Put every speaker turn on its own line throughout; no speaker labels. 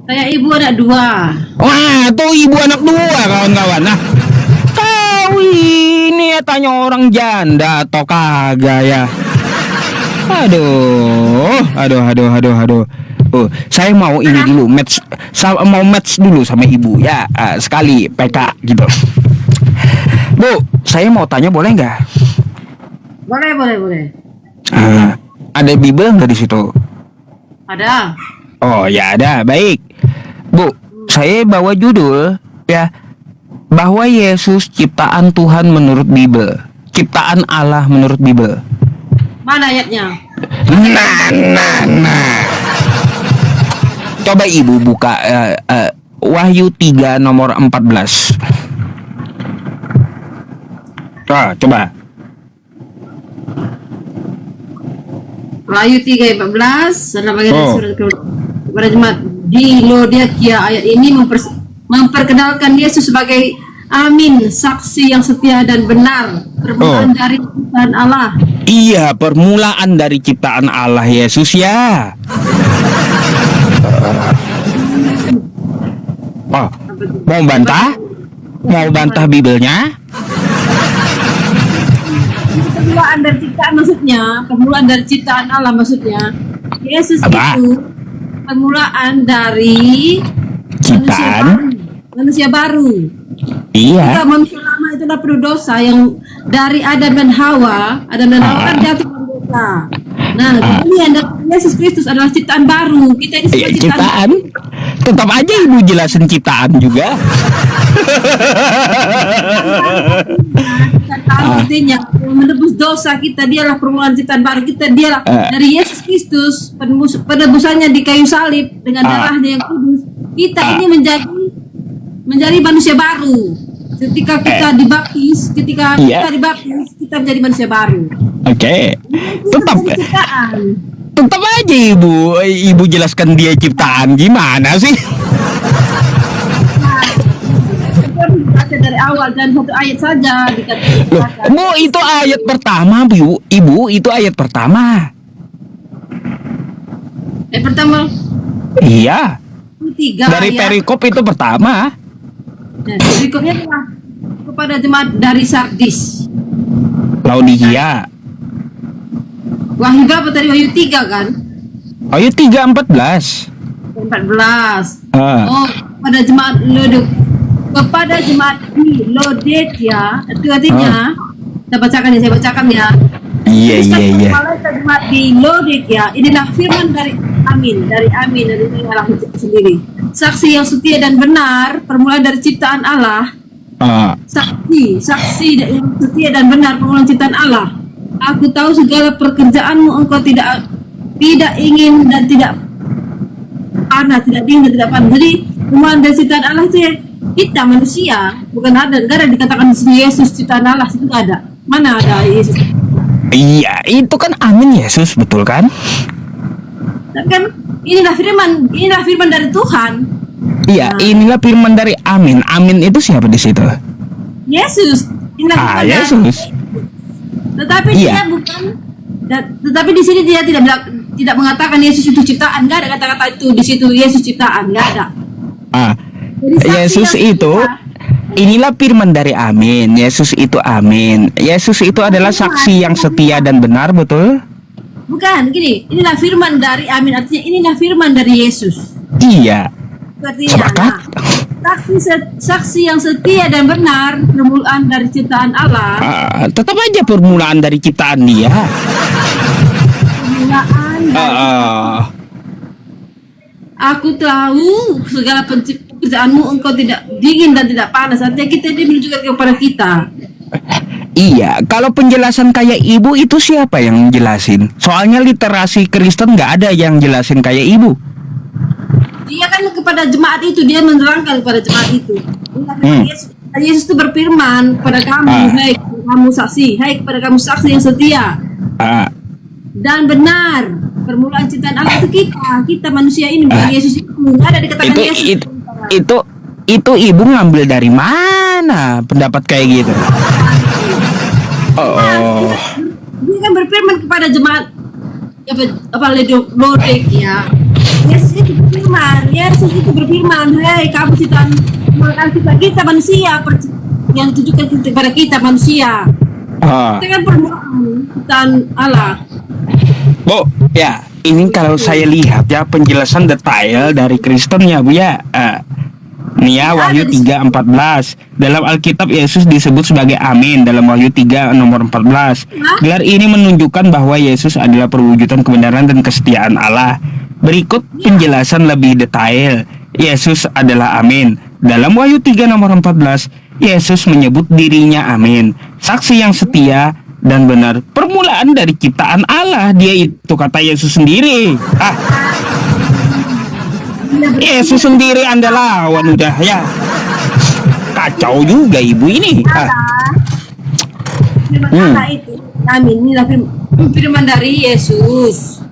Kayak ibu ada dua.
Wah, tuh ibu anak dua kawan-kawan. Nah, kau ini ya tanya orang janda atau kagak ya? Aduh. Saya mau ini dulu match dulu sama ibu ya, sekali PK gitu. Bu, saya mau tanya boleh nggak?
Boleh.
Ada Bible nggak di situ?
Ada.
Oh ya ada, baik. Bu, saya bawa judul ya, bahwa Yesus ciptaan Tuhan menurut Bible, ciptaan Allah menurut Bible.
Mana ayatnya?
Nah. Coba ibu buka Wahyu 3 nomor 14. Coba.
Wahyu 3:14 adalah bagian surat kepada jemaat di Laodikia. Ayat ini memperkenalkan Yesus sebagai Amin, saksi yang setia dan benar, permulaan dari ciptaan Allah.
Iya, permulaan dari ciptaan Allah Yesus ya. Mau bantah? Mau bantah Bibelnya?
Permulaan dari ciptaan maksudnya, permulaan dari ciptaan Allah maksudnya. Yesus
Apa?
itu permulaan dari
Ciptaan
manusia baru.
Iya.
Jika manusia lama itu adalah penuh dosa yang dari Adam dan Hawa kan jatuh dalam dosa. Nah, kemudian Yesus Kristus adalah ciptaan baru. Kita ini semua
Ciptaan. Tetap aja ibu jelasin ciptaan juga.
Artinya menebus dosa kita, dialah permulaan ciptaan baru kita, dialah dari Yesus Kristus penebusannya di kayu salib dengan darahnya yang kudus. Kita ini menjadi manusia baru. Ketika kita dibaptis, kita menjadi manusia baru.
Oke. Tetap aja ibu jelaskan dia ciptaan gimana sih?
Baca dari awal dan satu ayat saja dikatakan.
Bu, itu ayat pertama, Bu. Ibu, itu ayat pertama.
Ayat pertama.
Iya. Dari
ayat.
perikop itu pertama.
Nah, berikutnya adalah kepada jemaat dari Sardis.
Laodikia.
Wahyu berapa tadi? Wahyu 3 kan?
Wahyu 3:14.
14.
Ah.
Kepada jemaat di Laodikia, itu artinya saya bacakan ya.
Iya.
Malaikat jemaat di Laodikia, inilah firman dari Amin dari Allah itu sendiri. Saksi yang setia dan benar, permulaan dari ciptaan Allah. Saksi yang setia dan benar, permulaan ciptaan Allah. Aku tahu segala pekerjaanmu, engkau tidak ingin dan tidak panas, tidak dingin dan tidak panas. Jadi permulaan dari ciptaan Allah itu ya kita manusia, bukan ada. Gak ada dikatakan di sini Yesus ciptaan Allah, itu gak ada. Mana ada Yesus?
Iya, itu kan Amin Yesus, betul kan?
Dan kan inilah firman dari Tuhan.
Iya, inilah firman dari Amin. Amin itu siapa di situ?
Yesus.
Yesus.
Tetapi dia bukan. Tetapi di sini dia tidak mengatakan Yesus itu ciptaan. Enggak ada kata-kata itu di situ Yesus ciptaan. Enggak ada.
Yesus itu inilah firman dari Amin. Yesus itu Amin. Yesus itu adalah saksi yang setia dan benar, betul?
Bukan, gini. Inilah firman dari Amin, artinya inilah firman dari Yesus.
Iya.
Artinya, saksi yang setia dan benar, permulaan dari ciptaan Allah.
Tetap aja permulaan dari ciptaan dia.
Permulaan. Aku tahu segala pekerjaanmu, engkau tidak dingin dan tidak panas. Artinya kita ini menunjukkan kepada kita.
Iya, kalau penjelasan kayak ibu itu siapa yang jelasin? Soalnya literasi Kristen nggak ada yang jelasin kayak ibu.
Dia kan kepada jemaat itu, dia menerangkan kepada jemaat itu. Yesus itu berfirman kepada kamu, hai kamu saksi, hai kepada kamu saksi yang setia dan benar. Permulaan ciptaan Allah itu kita manusia ini, bukan Yesus itu. Nggak ada dikatakan Yesus.
Itu ibu ngambil dari mana pendapat kayak gitu?
Dia kan berfirman kepada jemaat Laodikia. Yesus itu berfirman, Yesus itu berfirman, hei kamu ciptaan kita manusia, yang ditujukan kepada kita manusia. Kita kan permulaan ciptaan Allah.
Bu, ya, ini kalau saya lihat ya penjelasan detail dari Kristen ya Bu ya. Nih ya, Wahyu 3:14. Dalam Alkitab Yesus disebut sebagai Amin dalam Wahyu 3 nomor 14. Gelar ini menunjukkan bahwa Yesus adalah perwujudan kebenaran dan kesetiaan Allah. Berikut penjelasan lebih detail. Yesus adalah Amin. Dalam Wahyu 3 nomor 14, Yesus menyebut dirinya Amin, saksi yang setia dan benar, permulaan dari ciptaan Allah. Dia itu kata Yesus sendiri. Yesus sendiri Anda lawan udah ya. Kacau juga ibu ini.
Allah itu Amin, inilah firman dari Yesus.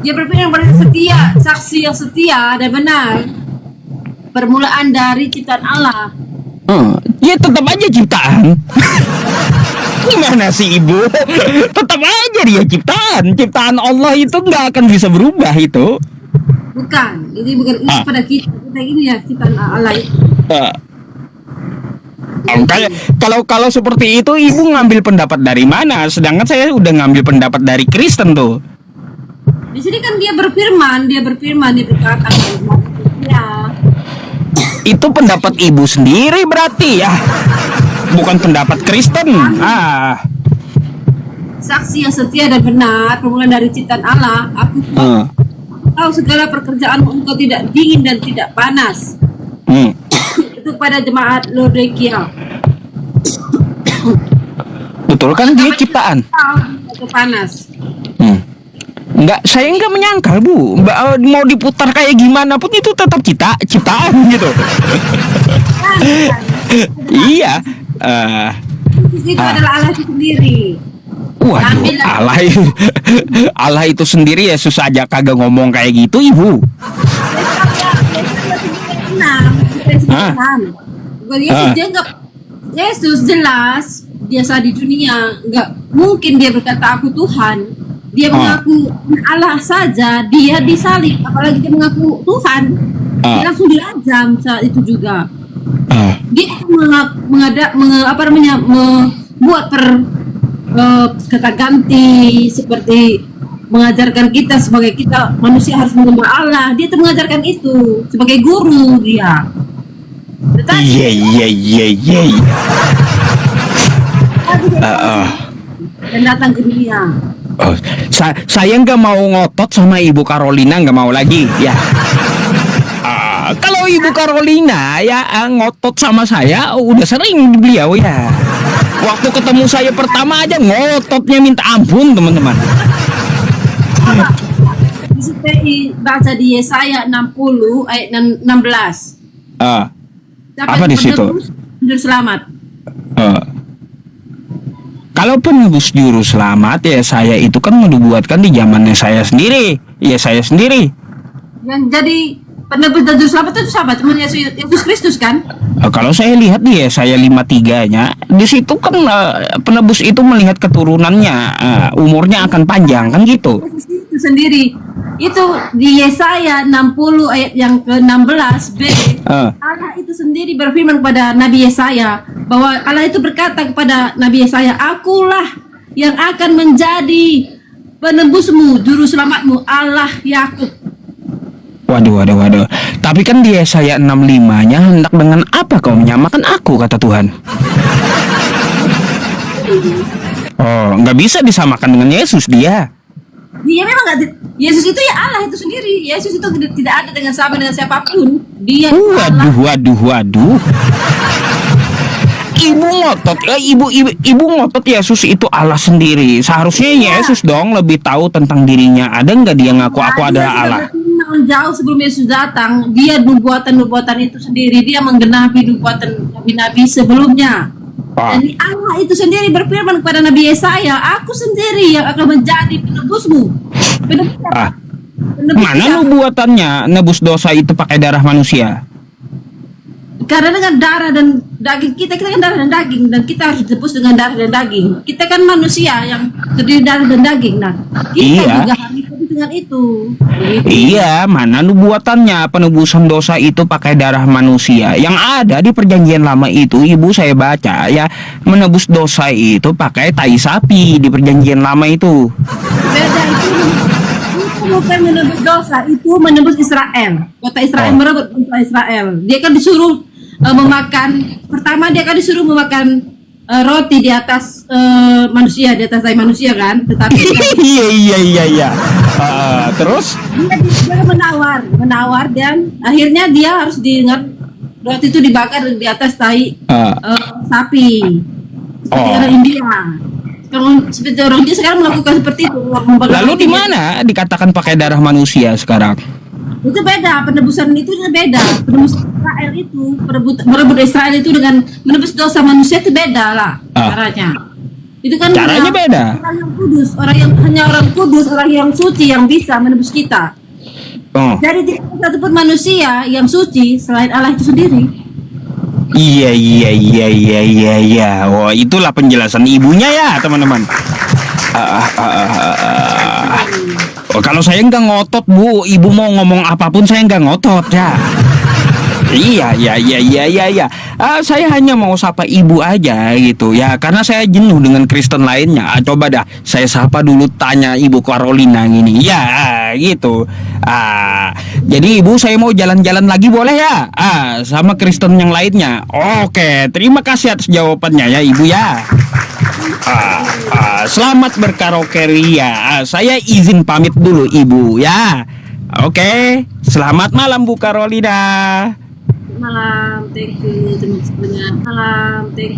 Dia berfirman setia, saksi yang setia dan benar, permulaan dari ciptaan Allah.
Ya tetap aja ciptaan. Gimana sih ibu? Tetap aja dia ciptaan Allah itu nggak akan bisa berubah itu.
Bukan, ini bukan itu pada kita ini ya ciptaan Allah itu.
Kalau seperti itu ibu ngambil pendapat dari mana? Sedangkan saya udah ngambil pendapat dari Kristen tuh.
Di sini kan dia berfirman, dia berkata ya.
Itu pendapat ibu sendiri berarti ya, bukan pendapat Kristen.
Saksi yang setia dan benar, permulaan dari ciptaan Allah. Aku tahu segala pekerjaanmu, engkau tidak dingin dan tidak panas. Itu pada jemaat Laodikia.
Betul kan dia ciptaan?
Atau panas.
Enggak, saya enggak menyangkal Bu. Mau diputar kayak gimana pun itu tetap ciptaan gitu. Iya.
Itu adalah Allah itu sendiri.
Waduh, Allah itu sendiri Yesus aja kagak ngomong kayak gitu ibu.
Yesus jelas biasa di dunia, nggak mungkin dia berkata aku Tuhan. Dia mengaku Allah saja, dia disalib, apalagi dia mengaku Tuhan. Dia langsung dirajam saat itu juga. Dia membuat kata ganti seperti mengajarkan kita sebagai kita manusia harus menyembah Allah. Dia tuh mengajarkan itu sebagai guru dia.
Iya.
Dan datang ke dunia.
Saya nggak mau ngotot sama Ibu Carolina, nggak mau lagi ya. Kalau Ibu Carolina ya ngotot sama saya udah sering beliau ya. Waktu ketemu saya pertama aja ngototnya minta ampun teman-teman.
Baca di Yesaya 60 ayat 16.
Apa di situ?
Juru selamat.
Kalau penebus juru selamat ya saya itu kan dibuatkan di zamannya saya sendiri. Ya saya sendiri.
Yang jadi penebus dan juru selamat itu siapa? Cuma Yesus Kristus kan?
Kalau saya lihat di Yesaya 53-nya, di situ kan penebus itu melihat keturunannya, umurnya akan panjang kan gitu.
Itu sendiri. Itu di Yesaya 60 ayat yang ke-16b. Allah itu sendiri berfirman kepada Nabi Yesaya bahwa Allah itu berkata kepada Nabi Yesaya, akulah yang akan menjadi penebusmu, juru selamatmu, Allah Yakub.
Waduh. Tapi kan di Yesaya 65-nya hendak dengan apa kau menyamakan aku, kata Tuhan. Nggak bisa disamakan dengan Yesus dia.
Dia memang nggak. Yesus itu ya Allah itu sendiri. Yesus itu tidak ada dengan sama dengan siapapun. Dia
Waduh. Ibu ngotot Yesus itu Allah sendiri. Seharusnya Yesus dong lebih tahu tentang dirinya. Ada nggak dia ngaku aku adalah Allah?
Jauh sebelum Yesus datang, dia nubuatan itu sendiri. Dia menggenapi nubuatan nabi-nabi sebelumnya. Dan Allah itu sendiri berfirman kepada Nabi Yesaya, aku sendiri yang akan menjadi penebusmu.
Mana nubuatannya nebus dosa itu pakai darah manusia?
Karena dengan darah dan daging kita kan darah dan daging, dan kita harus ditebus dengan darah dan daging. Kita kan manusia yang terdiri darah dan daging. Nah, kita juga harus ditebus dengan dengan itu. Begitu.
Iya, mana nubuatannya penebusan dosa itu pakai darah manusia. Yang ada di perjanjian lama itu, ibu saya baca ya, menebus dosa itu pakai tai sapi di perjanjian lama itu.
Beda itu bukan menebus dosa, itu menebus Israel. Kota Israel merebut kota Israel. Dia kan disuruh pertama dia kan disuruh memakan roti di atas manusia, di atas manusia kan, tetapi
iya. Terus
dia menawar dan akhirnya dia harus diingat roti itu dibakar di atas tai sapi seperti orang India. Seperti orang India sekarang melakukan seperti itu.
Lalu di mana dikatakan pakai darah manusia sekarang?
Itu beda, penebusan itu beda. Penebus Israel itu, merebut Israel itu dengan menebus dosa manusia itu beda lah caranya. Itu kan
caranya beda.
Orang yang kudus, hanya orang kudus, orang yang suci yang bisa menebus kita. Jadi tidak ada satupun manusia yang suci selain Allah itu sendiri.
Iya. Wah, itulah penjelasan ibunya ya, teman-teman. Kalau saya nggak ngotot, Bu, ibu mau ngomong apapun saya nggak ngotot ya. Iya. Saya hanya mau sapa ibu aja gitu ya, karena saya jenuh dengan Kristen lainnya. Coba dah, saya sapa dulu, tanya Ibu Carolina gini. Ya, gitu. Jadi ibu, saya mau jalan-jalan lagi boleh ya? Sama Kristen yang lainnya. Oke, terima kasih atas jawabannya ya, ibu ya. Selamat berkaraoke ria. Saya izin pamit dulu ibu ya. Oke, selamat malam Bu Carolina.
Malam, thank you teman-teman. Malam, thank you.